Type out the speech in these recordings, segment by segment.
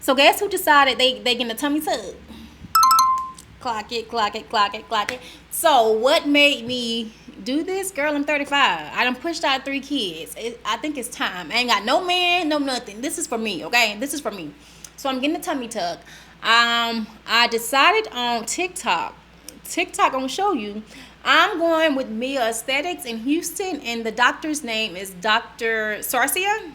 So guess who decided they getting a tummy tuck? Clock it, clock it, clock it, clock it. So what made me do this? Girl, I'm 35. I done pushed out 3 kids. I think it's time. I ain't got no man, no nothing. This is for me, okay? This is for me. So I'm getting a tummy tuck. I decided on TikTok. TikTok gonna show you. I'm going with Mia Aesthetics in Houston, and the doctor's name is Dr. Sarcia.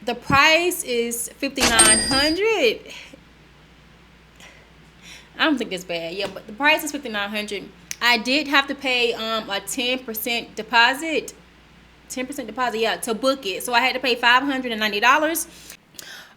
The price is $5,900. I don't think it's bad. Yeah, but the price is $5,900. I did have to pay a 10% deposit. 10% deposit, yeah, to book it. So I had to pay $590.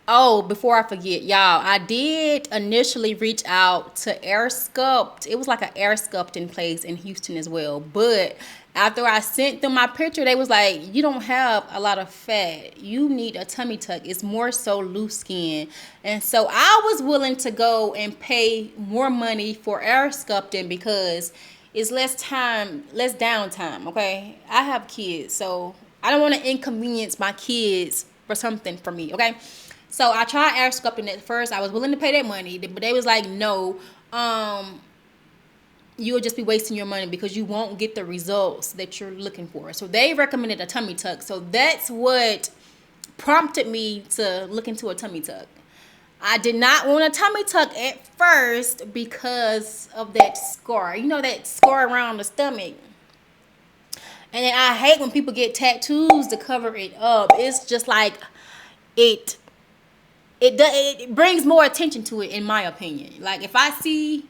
Oh, before I forget, y'all, I did initially reach out to Air Sculpt. It was like an air sculpting place in Houston as well. But after I sent them my picture, they was like, you don't have a lot of fat. You need a tummy tuck. It's more so loose skin. And so I was willing to go and pay more money for air sculpting because it's less time, less downtime, okay? I have kids, so I don't want to inconvenience my kids for something for me, okay? So I tried air sculpting at first. I was willing to pay that money, but they was like, no, you'll just be wasting your money because you won't get the results that you're looking for. So they recommended a tummy tuck. So that's what prompted me to look into a tummy tuck. I did not want a tummy tuck at first because of that scar. You know, that scar around the stomach. And then I hate when people get tattoos to cover it up. It's just like it brings more attention to it, in my opinion. Like if I see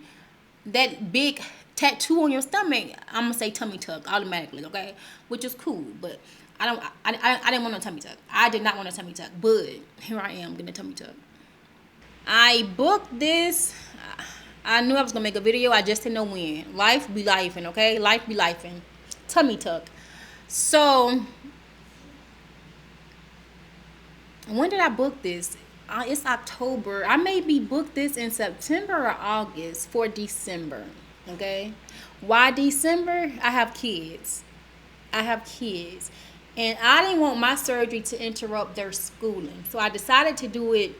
that big tattoo on your stomach, I'm gonna say tummy tuck automatically, okay? Which is cool, but I didn't want a tummy tuck. I did not want a tummy tuck, but here I am getting a tummy tuck. I booked this. I knew I was gonna make a video. I just didn't know when. Life be lifing, okay? Life be lifing. Tummy tuck. So when did I book this? It's October. I maybe booked this in September or August for December. Okay. Why December? I have kids. And I didn't want my surgery to interrupt their schooling. So I decided to do it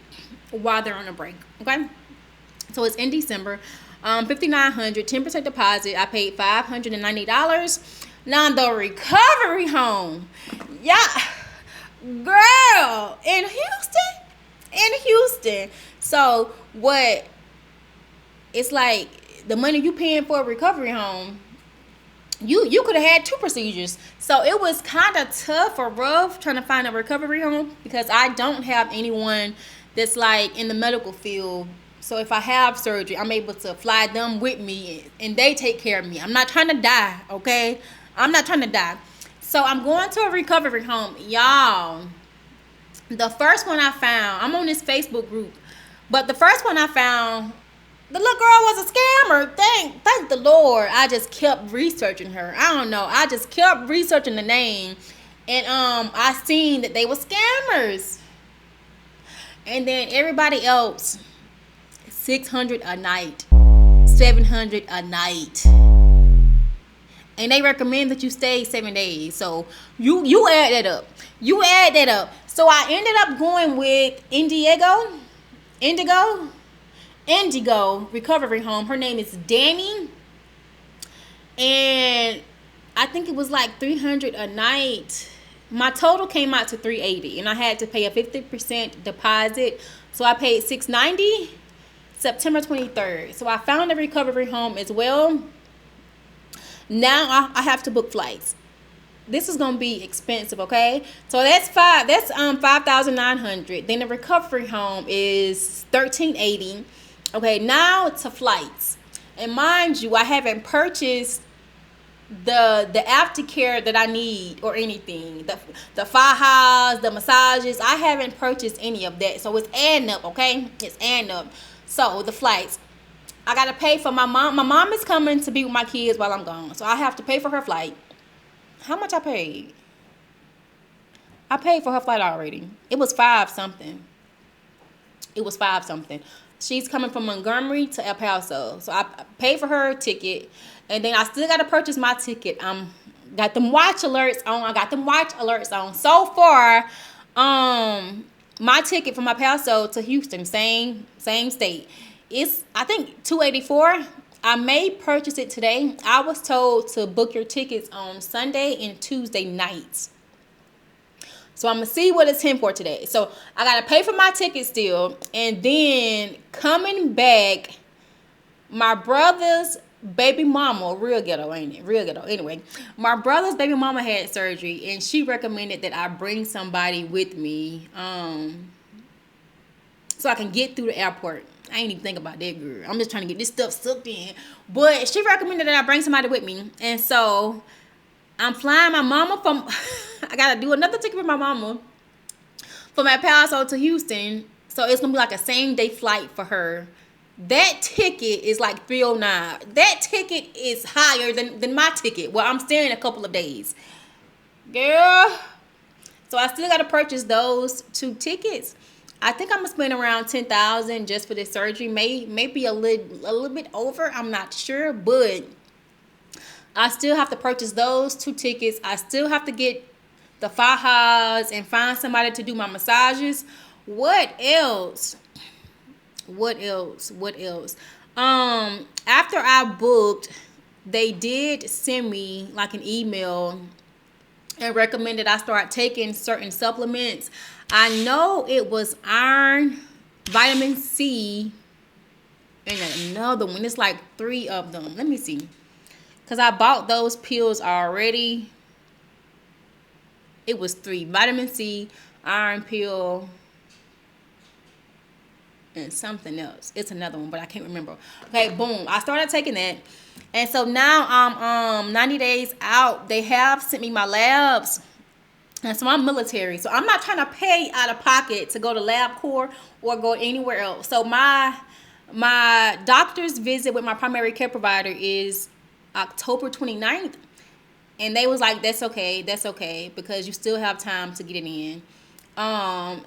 while they're on a break. Okay. So it's in December. $5,900, 10% deposit. I paid $590. Now the recovery home. Yeah. Girl, in Houston. So what, it's like the money you paying for a recovery home, you could have had 2 procedures. So it was kind of tough or rough trying to find a recovery home because I don't have anyone that's like in the medical field. So if I have surgery, I'm able to fly them with me and they take care of me. I'm not trying to die, okay? I'm not trying to die. So I'm going to a recovery home. Y'all, the first one I found, I'm on this Facebook group, but the first one I found, the little girl was a scammer. Thank the Lord. I just kept researching her. I don't know. I just kept researching the name. And I seen that they were scammers. And then everybody else, $600 a night, $700 a night. And they recommend that you stay 7 days. So you add that up. So I ended up going with Indigo Recovery Home. Her name is Danny. And I think it was like $300 a night. My total came out to $380. And I had to pay a 50% deposit. So I paid $690 September 23rd. So I found a recovery home as well. Now I have to book flights. This is gonna be expensive, okay? So that's $5,900. Then the recovery home is $1,380. Okay, now to flights. And mind you, I haven't purchased the aftercare that I need or anything. The fajas, the massages. I haven't purchased any of that. So it's adding up, okay? It's adding up. So the flights. I gotta pay for my mom. My mom is coming to be with my kids while I'm gone. So I have to pay for her flight. How much I paid? I paid for her flight already. It was $5 something. She's coming from Montgomery to El Paso. So I paid for her ticket. And then I still gotta purchase my ticket. Got them watch alerts on. So far, my ticket from El Paso to Houston, same state. It's I think 284. I may purchase it today. I was told to book your tickets on Sunday and Tuesday nights. So I'm gonna see what it's in for today. So I gotta pay for my ticket still, and then coming back, my brother's baby mama, real ghetto, ain't it? Real ghetto. Anyway, my brother's baby mama had surgery, and she recommended that I bring somebody with me, so I can get through the airport. I ain't even think about that, girl. I'm just trying to get this stuff sucked in. But she recommended that I bring somebody with me, and so I'm flying my mama from. I gotta do another ticket with my mama from El Paso to Houston, so it's gonna be like a same day flight for her. That ticket is like 309. That ticket is higher than my ticket. Well, I'm staying a couple of days, girl. So I still gotta purchase those 2 tickets. I think I'm gonna spend around 10,000 just for this surgery. Maybe a little bit over. I'm not sure, but I still have to purchase those 2 tickets. I still have to get the fajas and find somebody to do my massages. What else? What else? What else? After I booked, they did send me like an email and recommended I start taking certain supplements. I know it was iron, vitamin C, and another one. It's like 3 of them. Let me see. Because I bought those pills already. It was 3. Vitamin C, iron pill, and something else. It's another one, but I can't remember. Okay, boom. I started taking that. And so now I'm 90 days out. They have sent me my labs. And so I'm military. So I'm not trying to pay out of pocket to go to LabCorp or go anywhere else. So my doctor's visit with my primary care provider is October 29th. And they was like, that's okay, because you still have time to get it in.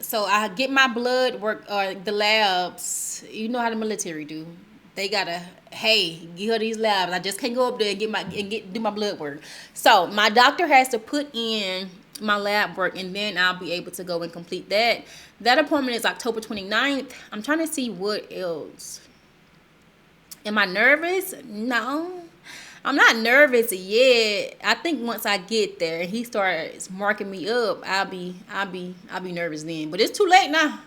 So I get my blood work, or the labs. You know how the military do. They gotta, hey, give her these labs. I just can't go up there and do my blood work. So my doctor has to put in my lab work, and then I'll be able to go and complete that. That appointment is October 29th. I'm trying to see what else. Am I nervous? No. I'm not nervous yet. I think once I get there and he starts marking me up, I'll be nervous then. But it's too late now.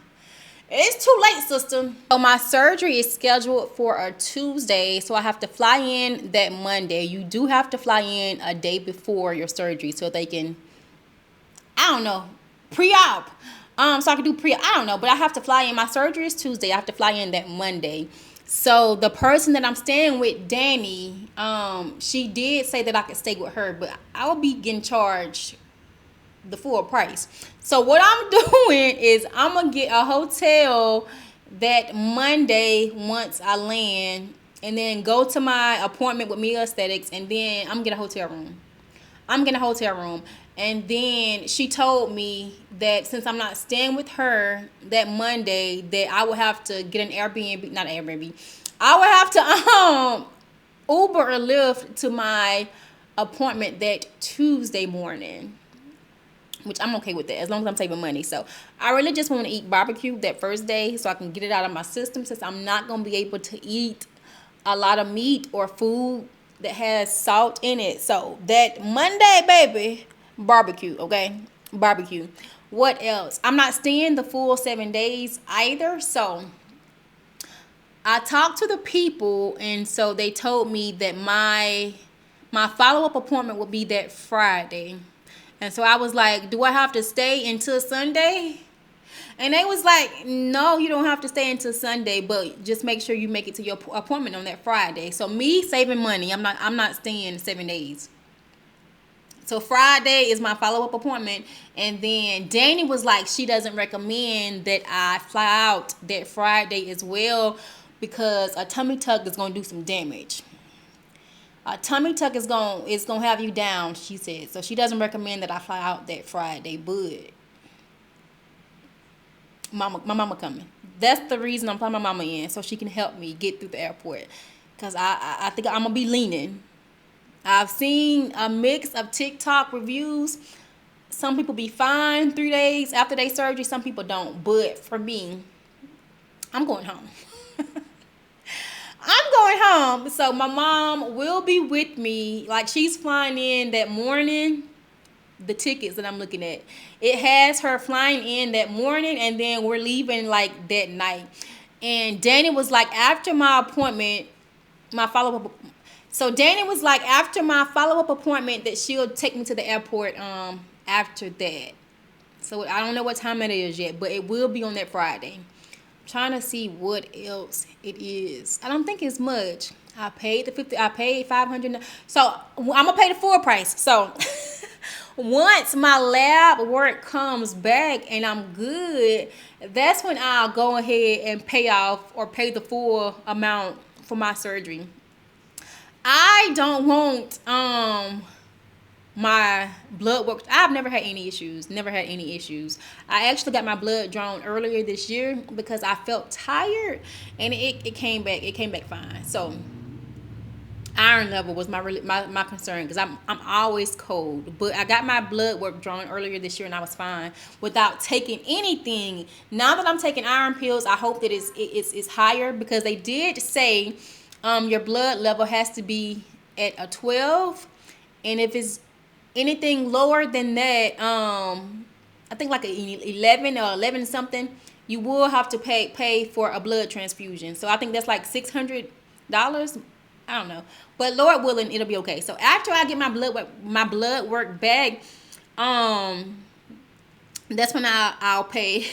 It's too late, sister. So my surgery is scheduled for a Tuesday, so I have to fly in that Monday. You do have to fly in a day before your surgery so they can, I don't know, pre-op. So I can do I don't know, but I have to fly in. My surgery is Tuesday. I have to fly in that Monday. So the person that I'm staying with, Danny, she did say that I could stay with her, but I will be getting charged the full price. So what I'm doing is I'm going to get a hotel that Monday once I land, and then go to my appointment with Mia Aesthetics, and then I'm going to get a hotel room. And then she told me that since I'm not staying with her that Monday, that I will have to get an Airbnb, not Airbnb. I will have to Uber or Lyft to my appointment that Tuesday morning, which I'm okay with that as long as I'm saving money. So I really just want to eat barbecue that first day so I can get it out of my system, since I'm not going to be able to eat a lot of meat or food that has salt in it. So that Monday, baby, barbecue, okay? Barbecue. What else? I'm not staying the full 7 days either. So I talked to the people, and so they told me that my follow-up appointment will be that Friday. And so I was like, do I have to stay until Sunday? And they was like, no, you don't have to stay until Sunday, but just make sure you make it to your appointment on that Friday. So me saving money, I'm not staying 7 days. So Friday is my follow-up appointment. And then Danny was like, she doesn't recommend that I fly out that Friday as well, because a tummy tuck is going to do some damage. A tummy tuck is going to have you down, she said. So she doesn't recommend that I fly out that Friday, but my mama coming. That's the reason I'm flying my mama in, so she can help me get through the airport, because I think I'm going to be leaning. I've seen a mix of TikTok reviews. Some people be fine 3 days after their surgery. Some people don't. But for me, I'm going home. I'm going home. So my mom will be with me. Like, she's flying in that morning. The tickets that I'm looking at, it has her flying in that morning, and then we're leaving like that night. And Danny was like, after my appointment, my follow-up. So Danny was like, after my follow-up appointment, that she'll take me to the airport after that. So I don't know what time it is yet, but it will be on that Friday. I'm trying to see what else it is. I don't think it's much. I paid the 50. I paid 500. So I'm gonna pay the full price. So once my lab work comes back and I'm good, that's when I'll go ahead and pay off or pay the full amount for my surgery. I don't want my blood work. I've never had any issues. Never had any issues. I actually got my blood drawn earlier this year because I felt tired, and it came back. It came back fine. So iron level was my concern, because I'm always cold. But I got my blood work drawn earlier this year, and I was fine without taking anything. Now that I'm taking iron pills, I hope that it's higher, because they did say your blood level has to be at a 12, and if it's anything lower than that, I think like an 11 or 11 something, you will have to pay for a blood transfusion. So I think that's like $600. I don't know, but Lord willing, it'll be okay. So after I get my blood work back, that's when I'll pay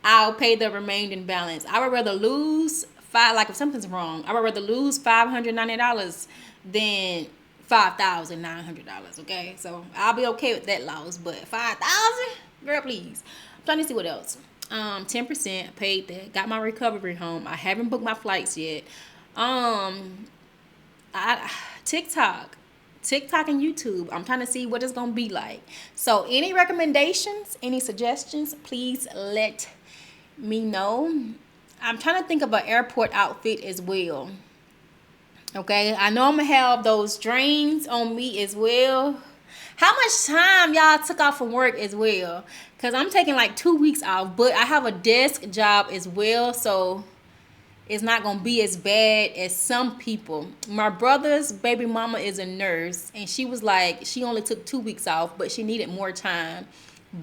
I'll pay the remaining balance. I would rather lose like if something's wrong, I would rather lose $590 than $5,900. Okay, so I'll be okay with that loss, but 5,000, girl, please. I'm trying to see what else. 10% paid that. Got my recovery home. I haven't booked my flights yet. TikTok and YouTube. I'm trying to see what it's gonna be like. So any recommendations, any suggestions, please let me know. I'm trying to think of an airport outfit as well. Okay, I know I'm gonna have those drains on me as well. How much time y'all took off from work as well? Because I'm taking like 2 weeks off, but I have a desk job as well, so it's not gonna be as bad as some people. My brother's baby mama is a nurse, and she was like, she only took 2 weeks off, but she needed more time.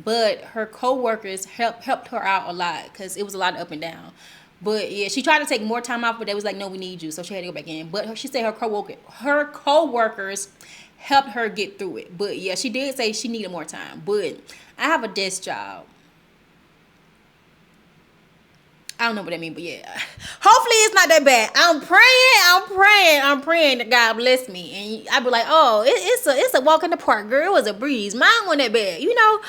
But her co-workers helped her out a lot, because it was a lot of up and down. But yeah, she tried to take more time off, but they was like, no, we need you, so she had to go back in. But she said her co-workers helped her get through it. But yeah, she did say she needed more time. But I have a desk job. I don't know what that means, but yeah. Hopefully it's not that bad. I'm praying that God bless me. And I'd be like, oh, it's a walk in the park, girl. It was a breeze. Mine wasn't that bad. You know,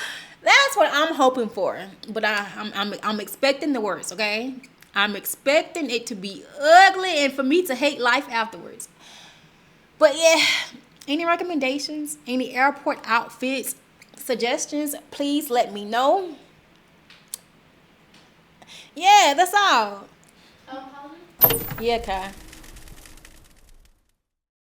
that's what I'm hoping for. But I'm expecting the worst, okay? I'm expecting it to be ugly and for me to hate life afterwards. But yeah, any recommendations, any airport outfits, suggestions, please let me know. Yeah, that's all. Yeah, Kai.